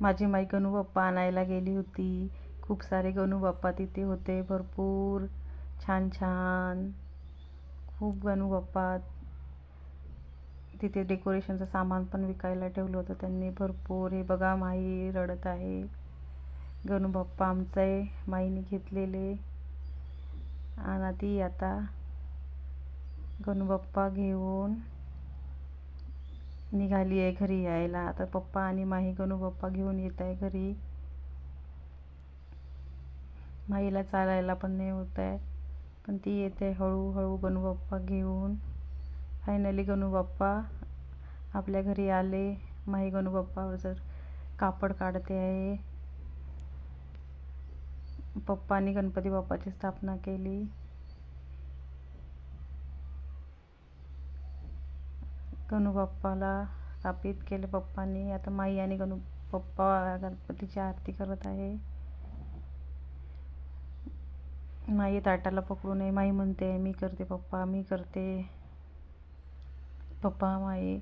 माझी माई गणू बाप्पा आणायला गेली होती. खूप सारे गणू बाप्पा तिथे होते, भरपूर छान छान. खूप गणू बाप्पा. तिथे डेकोरेशनचं सामान पण विकायला ठेवलं होतं त्यांनी भरपूर. हे बघा, माई रडत आहे. गणू बाप्पा आमचे माईने घेतलेले. आणि ती आता गणू बाप्पा घेऊन निघाली आहे घरी यायला. आता पप्पा आणि माही गणू बाप्पा घेऊन येत आहे घरी. माईला चालायला पण नाही होत आहे, पण ती येते हळूहळू गणू बाप्पा घेऊन. फायनली गणू बाप्पा आपल्या घरी आले. माही गणू बाप्पावर जर कापड काढते आहे. पप्पांनी गणपती बाप्पाची स्थापना केली. गणू बाप्पाला स्थापित केले पप्पांनी. आता माई आणि गणू पप्पा गणपतीची आरती करत आहे. माई ताटाला पकडू नये. माई म्हणते, मी करते पप्पा, मी करते. पप्पा माई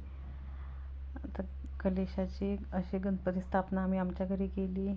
आता कलशाची अशी गणपती स्थापना आम्ही आमच्या घरी केली.